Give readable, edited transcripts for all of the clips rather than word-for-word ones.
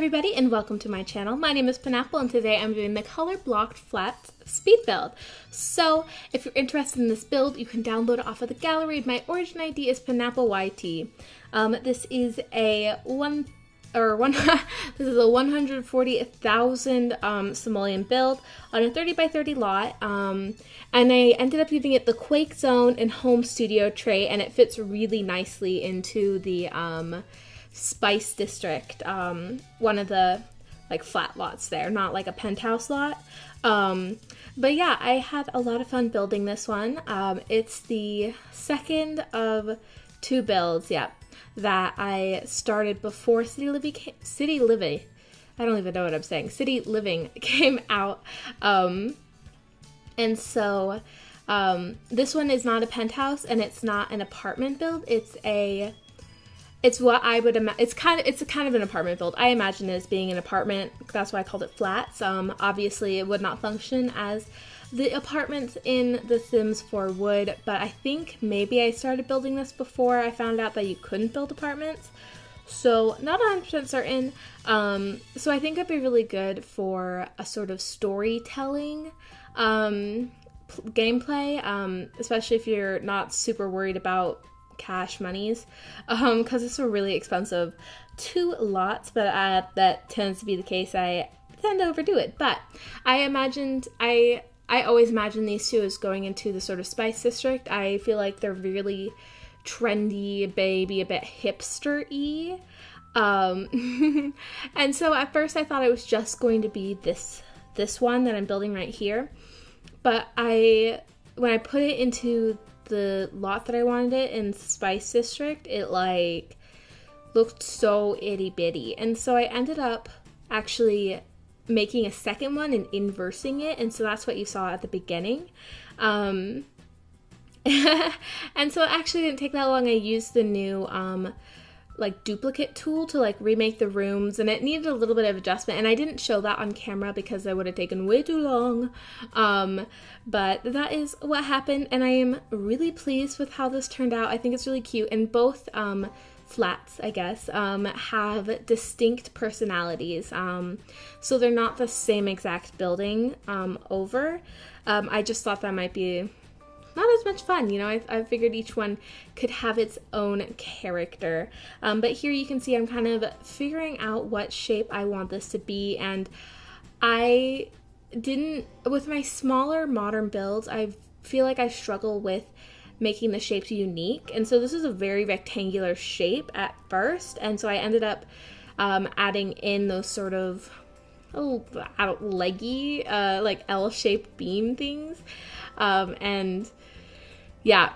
everybody and welcome to my channel. My name is Penapple and today I'm doing the color blocked flat speed build. So if you're interested in this build, you can download it off of the gallery. My origin ID is penappleYT. This is a 140,000 simoleon build on a 30 by 30 lot, and I ended up giving it the Quake Zone and Home Studio tray, and it fits really nicely into the Spice District, one of the like flat lots there, not like a penthouse lot. But yeah, I had a lot of fun building this one. It's the second of two builds, that I started before City Living came out. And so this one is not a penthouse and it's not an apartment build. It's what I would imagine. It's kind of an apartment build. I imagine it as being an apartment. That's why I called it flats. Obviously, it would not function as the apartments in The Sims 4 would, but I think maybe I started building this before I found out that you couldn't build apartments. So not 100% certain. So I think it'd be really good for a sort of storytelling gameplay, especially if you're not super worried about cash monies, because it's a really expensive 2 lots, but that tends to be the case. I tend to overdo it, but I always imagine these two as going into the sort of Spice District. I feel like they're really trendy, maybe a bit hipster-y, and so at first I thought it was just going to be this one that I'm building right here, but when I put it into the lot that I wanted it in Spice District, it like looked so itty bitty, and so I ended up actually making a second one and inversing it, and so that's what you saw at the beginning. And so it actually didn't take that long. I used the new like duplicate tool to like remake the rooms, and it needed a little bit of adjustment, and I didn't show that on camera because that would have taken way too long, but that is what happened, and I am really pleased with how this turned out. I think it's really cute, and both flats, I guess, have distinct personalities, so they're not the same exact building over. I just thought that might be not as much fun, you know. I figured each one could have its own character, but here you can see I'm kind of figuring out what shape I want this to be, and with my smaller modern builds, I feel like I struggle with making the shapes unique, and so this is a very rectangular shape at first, and so I ended up adding in those sort of leggy like L-shaped beam things, and yeah.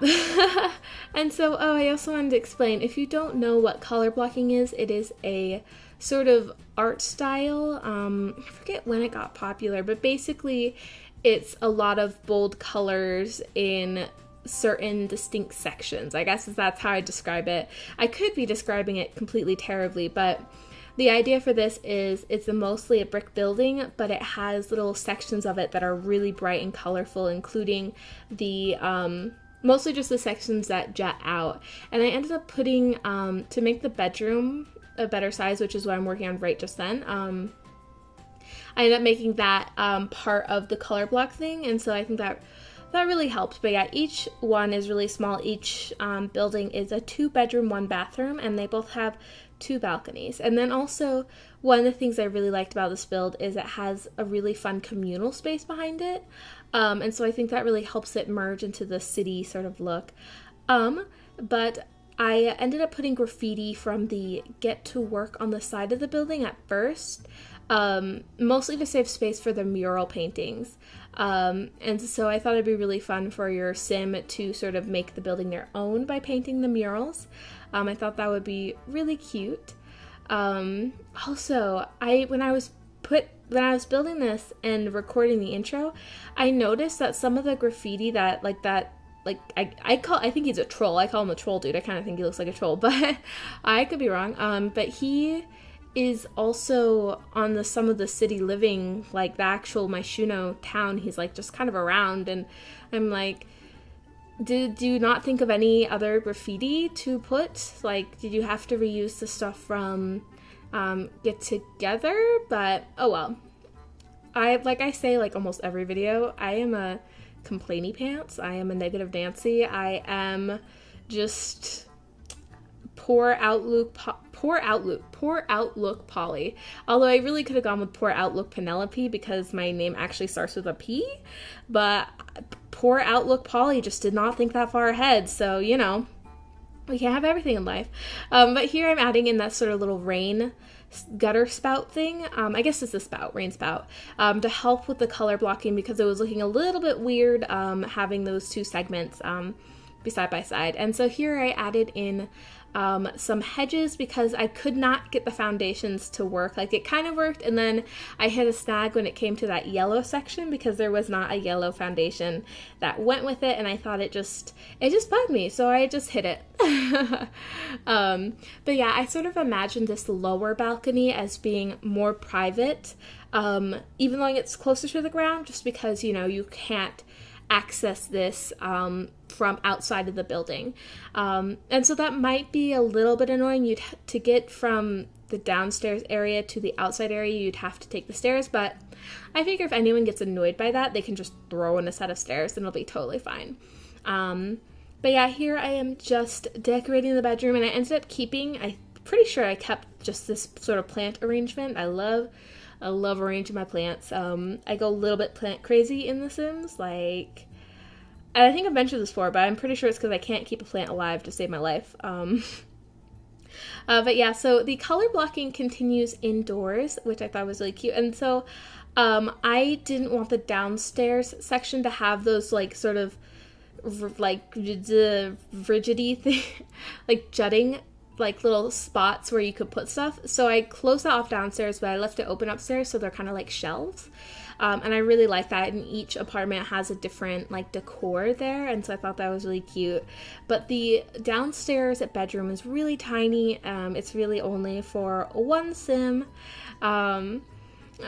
And so I also wanted to explain, if you don't know what color blocking is, it is a sort of art style. I forget when it got popular, but basically it's a lot of bold colors in certain distinct sections. I guess that's how I describe it. I could be describing it completely terribly, but the idea for this is it's mostly a brick building, but it has little sections of it that are really bright and colorful, including the mostly just the sections that jut out. And I ended up putting, to make the bedroom a better size, which is what I'm working on right just then, I ended up making that part of the color block thing, and so I think that really helped. But yeah, each one is really small. Each building is a 2-bedroom, 1-bathroom, and they both have 2 balconies. And then also, one of the things I really liked about this build is it has a really fun communal space behind it, and so I think that really helps it merge into the city sort of look. But I ended up putting graffiti from the Get to Work on the side of the building at first, mostly to save space for the mural paintings. And so I thought it'd be really fun for your sim to sort of make the building their own by painting the murals. I thought that would be really cute. Also, when I was building this and recording the intro, I noticed that some of the graffiti I think he's a troll. I call him a troll dude. I kind of think he looks like a troll, but I could be wrong. But he is also on some of the City Living, like the actual Maishuno town. He's like just kind of around, and I'm like, did you not think of any other graffiti to put? Like, did you have to reuse the stuff from get together, but oh well. Like I say, like almost every video, I am a complainy pants. I am a negative Nancy. I am just poor outlook Polly. Although I really could have gone with poor outlook Penelope because my name actually starts with a P, but poor outlook Polly just did not think that far ahead. So, you know, we can't have everything in life. But here I'm adding in that sort of little rain gutter spout thing. I guess it's a spout, rain spout, to help with the color blocking because it was looking a little bit weird having those two segments side by side. And so here I added in some hedges because I could not get the foundations to work. Like, it kind of worked, and then I hit a snag when it came to that yellow section because there was not a yellow foundation that went with it, and I thought it just bugged me, so I just hit it. But yeah, I sort of imagined this lower balcony as being more private, even though it's closer to the ground, just because, you know, you can't access this from outside of the building. And so that might be a little bit annoying. To get from the downstairs area to the outside area, you'd have to take the stairs, but I figure if anyone gets annoyed by that, they can just throw in a set of stairs and it'll be totally fine. But yeah, here I am just decorating the bedroom, and I ended up keeping, I'm pretty sure I kept just this sort of plant arrangement. I love arranging my plants. I go a little bit plant crazy in The Sims, like, and I think I've mentioned this before, but I'm pretty sure it's because I can't keep a plant alive to save my life. But yeah, so the color blocking continues indoors, which I thought was really cute. And so I didn't want the downstairs section to have those like sort of like rigidity thing, like jutting like little spots where you could put stuff. So I closed that off downstairs, but I left it open upstairs, so they're kind of like shelves. And I really like that, and each apartment has a different like decor there, and so I thought that was really cute. But the downstairs bedroom is really tiny. It's really only for one sim.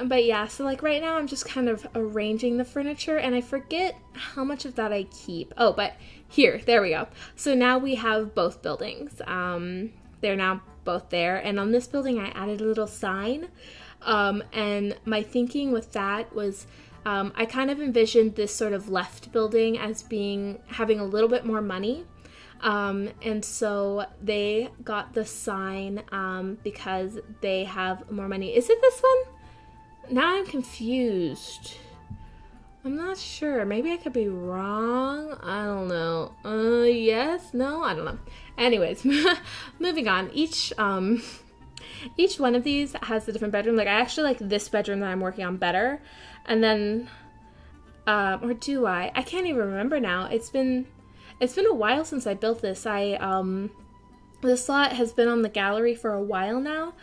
But yeah, so like right now I'm just kind of arranging the furniture, and I forget how much of that I keep. Oh, but there we go. So now we have both buildings. They're now both there, and on this building I added a little sign. And my thinking with that was I kind of envisioned this sort of left building as having a little bit more money. And so they got the sign because they have more money. Is it this one? Now I'm confused. I'm not sure. Maybe I could be wrong. I don't know. Yes? No? I don't know. Anyways, moving on. Each one of these has a different bedroom. Like, I actually like this bedroom that I'm working on better. And then, or do I? I can't even remember now. It's been a while since I built this. This lot has been on the gallery for a while now.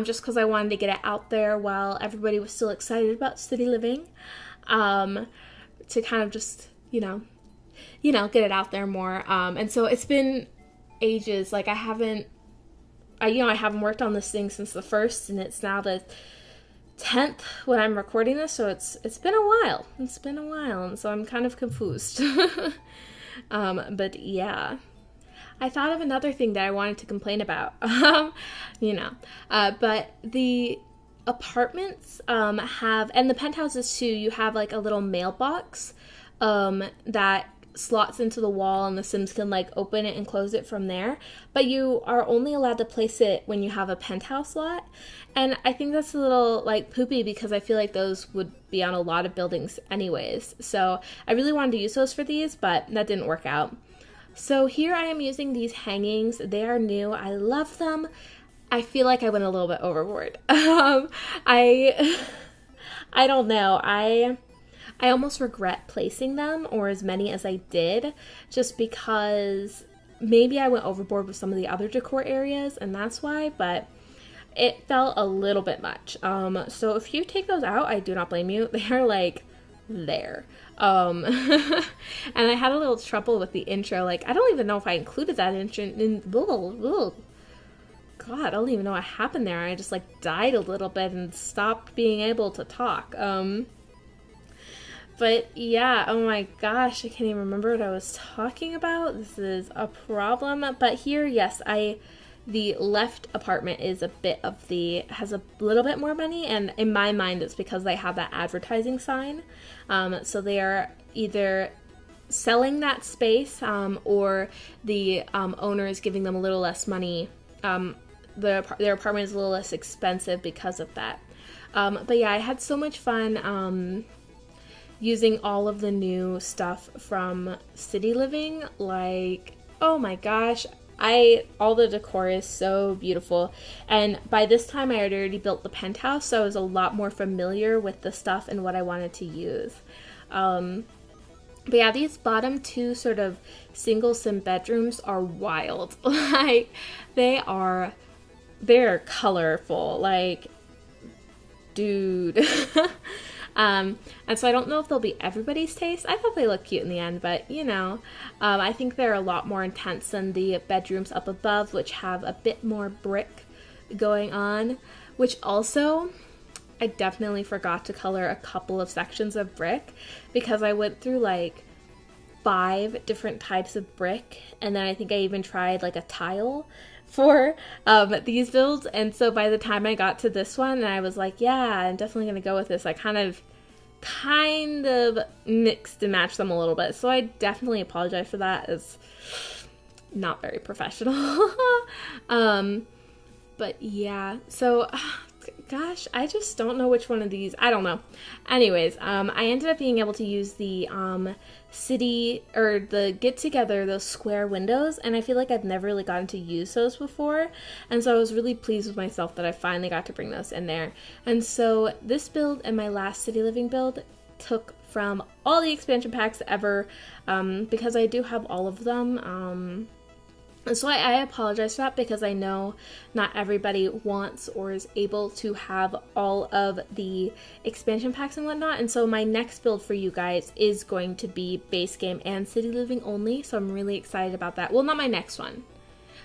Just because I wanted to get it out there while everybody was still excited about city living. To kind of just, you know, get it out there more. And so it's been ages. Like, I haven't worked on this thing since the 1st, and it's now the 10th when I'm recording this, so it's been a while. It's been a while, and so I'm kind of confused. But yeah. I thought of another thing that I wanted to complain about. But the apartments have, and the penthouses too, you have like a little mailbox that slots into the wall, and the Sims can like open it and close it from there, but you are only allowed to place it when you have a penthouse lot. And I think that's a little like poopy because I feel like those would be on a lot of buildings anyways. So I really wanted to use those for these, but that didn't work out. So here I am using these hangings. They are new. I love them. I feel like I went a little bit overboard. I don't know. I almost regret placing them, or as many as I did, just because maybe I went overboard with some of the other decor areas, and that's why, but it felt a little bit much. So if you take those out, I do not blame you. They are like there. And I had a little trouble with the intro. Like, I don't even know if I included that intro in. God, I don't even know what happened there. I just like died a little bit and stopped being able to talk. But yeah, oh my gosh, I can't even remember what I was talking about. This is a problem. But here, yes, I the left apartment is has a little bit more money, and in my mind it's because they have that advertising sign. So they are either selling that space, or the owner is giving them a little less money. Their apartment is a little less expensive because of that. But yeah, I had so much fun using all of the new stuff from City Living. Like, oh my gosh, all the decor is so beautiful. And by this time I had already built the penthouse, so I was a lot more familiar with the stuff and what I wanted to use. But yeah, these bottom two sort of single sim bedrooms are wild. Like, they're colorful. Like, dude. And so I don't know if they'll be everybody's taste. I thought they looked cute in the end, but you know, I think they're a lot more intense than the bedrooms up above, which have a bit more brick going on, which also, I definitely forgot to color a couple of sections of brick because I went through like 5 different types of brick, and then I think I even tried like a tile for these builds. And so by the time I got to this one, and I was like, yeah, I'm definitely gonna go with this, I kind of mixed and matched them a little bit. So I definitely apologize for that. It's not very professional. But yeah, so gosh, I just don't know which one of these. I don't know. Anyways, I ended up being able to use the city, or the get together, those square windows, and I feel like I've never really gotten to use those before, and so I was really pleased with myself that I finally got to bring those in there. And so this build and my last City Living build took from all the expansion packs ever, because I do have all of them. And so I apologize for that, because I know not everybody wants or is able to have all of the expansion packs and whatnot. And so my next build for you guys is going to be base game and City Living only. So I'm really excited about that. Well, not my next one.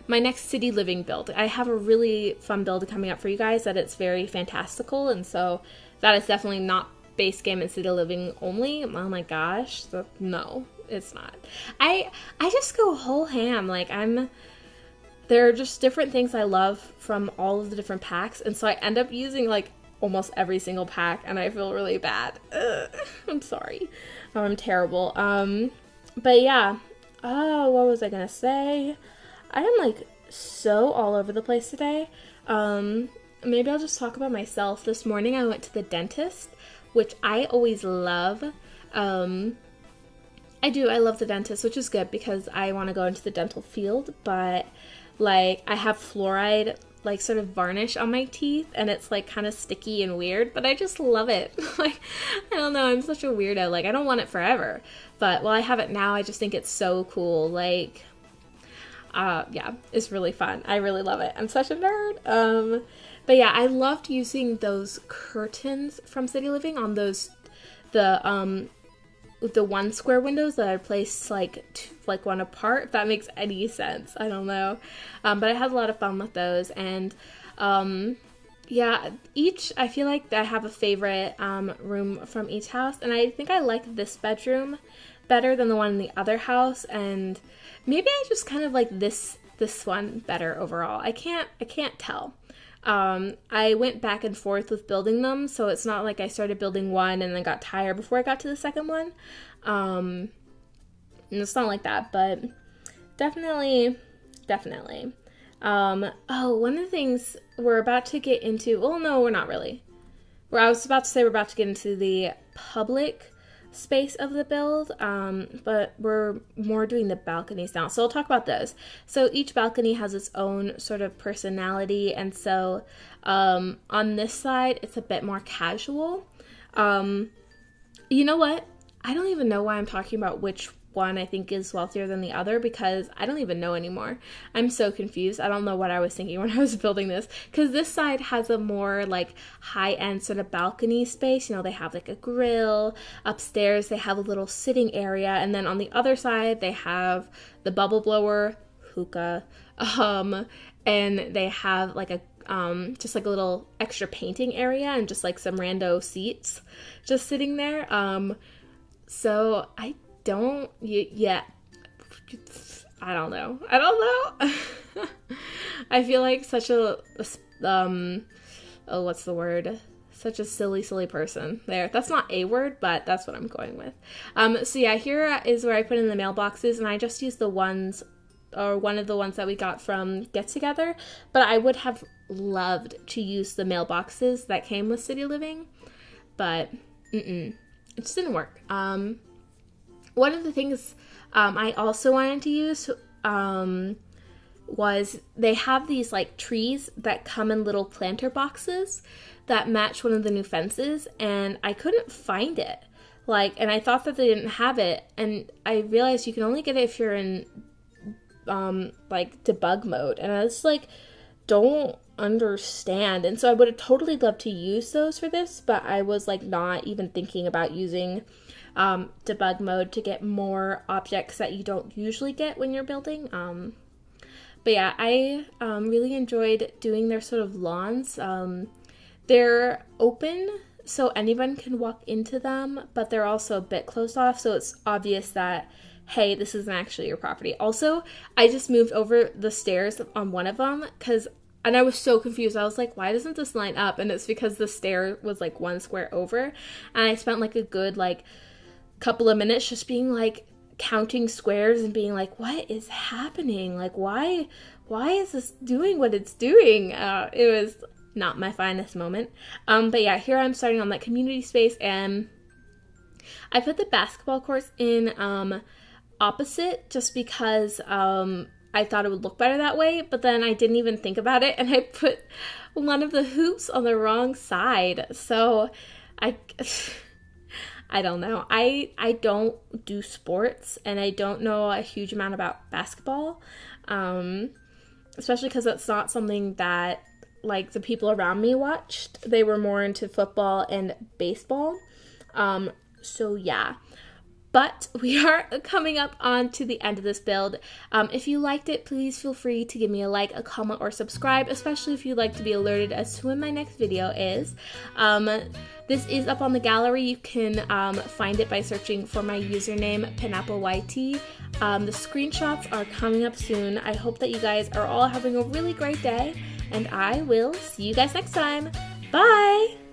My next City Living build. I have a really fun build coming up for you guys that it's very fantastical. And so that is definitely not base game and City Living only. Oh my gosh. So, no. It's not. I just go whole ham. Like, there are just different things I love from all of the different packs, and so I end up using like almost every single pack, and I feel really bad. I'm sorry. I'm terrible. But yeah. Oh, what was I gonna say? I am like so all over the place today. Maybe I'll just talk about myself. This morning I went to the dentist, which I always love. I love the dentist, which is good because I want to go into the dental field, but like I have fluoride like sort of varnish on my teeth, and it's like kind of sticky and weird, but I just love it. Like, I don't know, I'm such a weirdo. Like, I don't want it forever, but while I have it now, I just think it's so cool. Like, yeah, it's really fun. I really love it. I'm such a nerd. But yeah, I loved using those curtains from City Living on those, the 1 square windows that I placed like one apart, if that makes any sense. I don't know. But I had a lot of fun with those, and yeah, I feel like I have a favorite room from each house, and I think I like this bedroom better than the one in the other house, and maybe I just kind of like this one better overall. I can't tell. I went back and forth with building them, so it's not like I started building one and then got tired before I got to the second one. And it's not like that, but definitely. Oh, one of the things we're about to get into, well, no, we're not really. I was about to say we're about to get into the public space of the build, but we're more doing the balconies now, so I'll talk about those. So each balcony has its own sort of personality, and so on this side it's a bit more casual. You know what, I don't even know why I'm talking about which one I think is wealthier than the other, because I don't even know anymore. I'm so confused. I don't know what I was thinking when I was building this, because this side has a more like high-end sort of balcony space. You know, they have like a grill. Upstairs they have a little sitting area, and then on the other side they have the bubble blower, hookah, and they have like a just like a little extra painting area and just like some rando seats just sitting there. So I I don't know. I feel like such a what's the word? Such a silly person there. That's not a word, but that's what I'm going with. So yeah, here is where I put in the mailboxes, and I just used the ones, or one of the ones that we got from Get Together, but I would have loved to use the mailboxes that came with City Living, but it just didn't work. One of the things I also wanted to use was they have these like trees that come in little planter boxes that match one of the new fences, and I couldn't find it. And I thought that they didn't have it, and I realized you can only get it if you're in debug mode, and I was like, don't understand. And so I would have totally loved to use those for this, but I was like not even thinking about using debug mode to get more objects that you don't usually get when you're building. But yeah, I really enjoyed doing their sort of lawns. They're open, so anyone can walk into them, but they're also a bit closed off, so it's obvious that, hey, this isn't actually your property. Also, I just moved over the stairs on one of them, and I was so confused. I was like, why doesn't this line up? And it's because the stair was like one square over, and I spent like a good couple of minutes just being like counting squares and being like, what is happening? Like, why is this doing what it's doing? It was not my finest moment. But yeah, here I'm starting on that community space, and I put the basketball courts in opposite just because I thought it would look better that way, but then I didn't even think about it, and I put one of the hoops on the wrong side. So I don't know. I don't do sports, and I don't know a huge amount about basketball, especially because it's not something that the people around me watched. They were more into football and baseball. So yeah. But we are coming up on to the end of this build. If you liked it, please feel free to give me a like, a comment, or subscribe, especially if you'd like to be alerted as to when my next video is. This is up on the gallery. You can find it by searching for my username, penappleYT. The screenshots are coming up soon. I hope that you guys are all having a really great day, and I will see you guys next time. Bye!